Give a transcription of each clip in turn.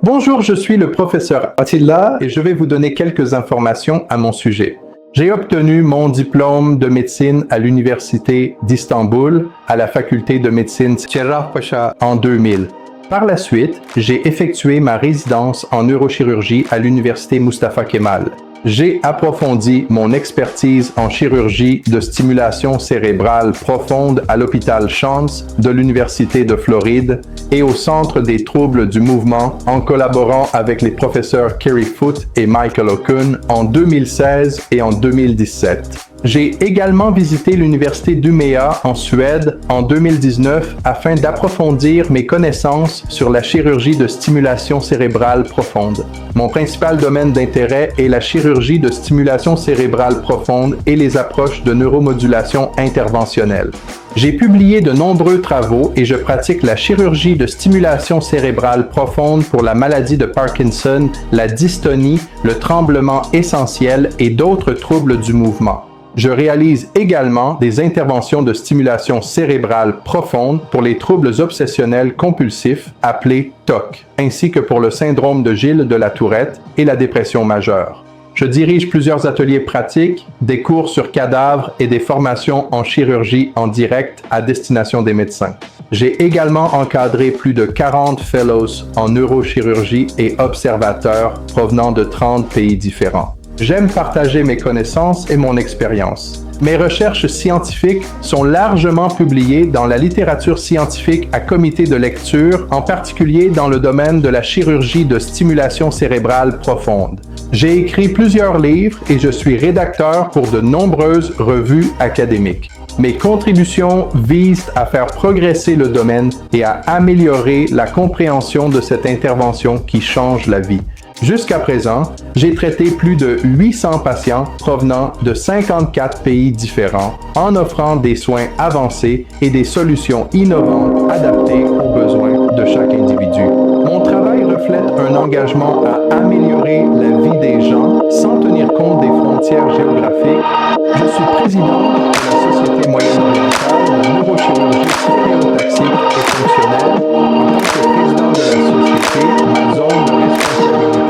Bonjour, je suis le professeur Attila et je vais vous donner quelques informations à mon sujet. J'ai obtenu mon diplôme de médecine à l'Université d'Istanbul, à la faculté de médecine Cerrahpaşa en 2000. Par la suite, j'ai effectué ma résidence en neurochirurgie à l'Université Mustafa Kemal. J'ai approfondi mon expertise en chirurgie de stimulation cérébrale profonde à l'hôpital Chance de l'Université de Floride et au Centre des troubles du mouvement en collaborant avec les professeurs Kerry Foote et Michael Okun en 2016 et en 2017. J'ai également visité l'Université d'Umeå en Suède en 2019 afin d'approfondir mes connaissances sur la chirurgie de stimulation cérébrale profonde. Mon principal domaine d'intérêt est la chirurgie de stimulation cérébrale profonde et les approches de neuromodulation interventionnelle. J'ai publié de nombreux travaux et je pratique la chirurgie de stimulation cérébrale profonde pour la maladie de Parkinson, la dystonie, le tremblement essentiel et d'autres troubles du mouvement. Je réalise également des interventions de stimulation cérébrale profonde pour les troubles obsessionnels compulsifs appelés TOC, ainsi que pour le syndrome de Gilles de la Tourette et la dépression majeure. Je dirige plusieurs ateliers pratiques, des cours sur cadavres et des formations en chirurgie en direct à destination des médecins. J'ai également encadré plus de 40 fellows en neurochirurgie et observateurs provenant de 30 pays différents. J'aime partager mes connaissances et mon expérience. Mes recherches scientifiques sont largement publiées dans la littérature scientifique à comité de lecture, en particulier dans le domaine de la chirurgie de stimulation cérébrale profonde. J'ai écrit plusieurs livres et je suis rédacteur pour de nombreuses revues académiques. Mes contributions visent à faire progresser le domaine et à améliorer la compréhension de cette intervention qui change la vie. Jusqu'à présent, j'ai traité plus de 800 patients provenant de 54 pays différents en offrant des soins avancés et des solutions innovantes adaptées aux besoins de chaque individu. Mon travail reflète un engagement à améliorer la vie des gens sans tenir compte des frontières géographiques. Je suis président de la Société moyen-orientale de neurochirurgie cycléotaxique et fonctionnelle. En tant que président de la société, ma zone de responsabilité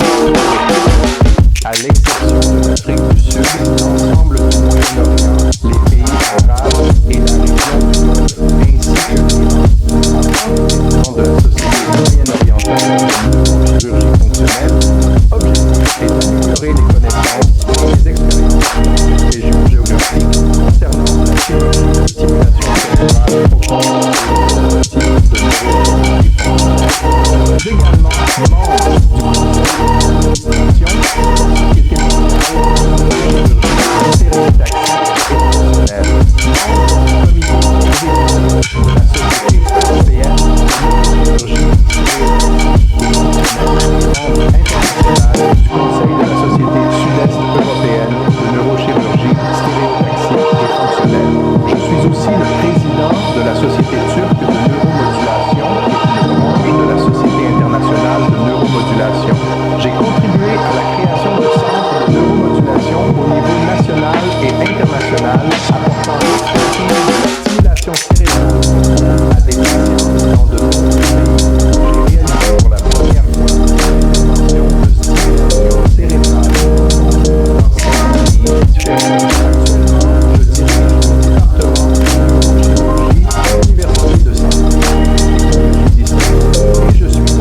à l'exception de l'Afrique du Sud, l'ensemble du Moyen-Orient, les pays arabes et la région, ainsi que en tant que président de la Société moyen-orientale de chirurgie fonctionnelle, l'objectif est d'améliorer les connaissances et les expériences dans les régions géographiques concernant la chirurgie de stimulation cérébrale profonde et les types de neurochirurgie fonctionnelle. Également membre du conseil J'ai contribué à la création de centres de neuromodulation au niveau national et international, apportant l'expertise de la stimulation cérébrale à des patients dans de nombreux pays. J'ai réalisé pour la première fois une intervention de stimulation cérébrale dans 5 pays différents. Actuellement, je dirige le département de neurochirurgie à l'Université de santé et je suis à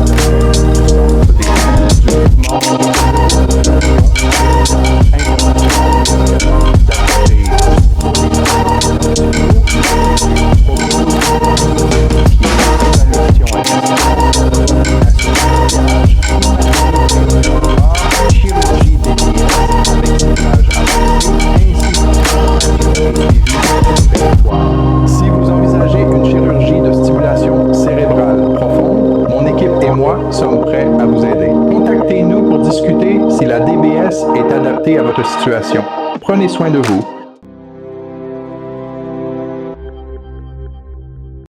Si vous envisagez une chirurgie de stimulation cérébrale profonde, mon équipe et moi sommes prêts à vous aider. Contactez-nous pour discuter si la DBS est adaptée à votre situation. Prenez soin de vous.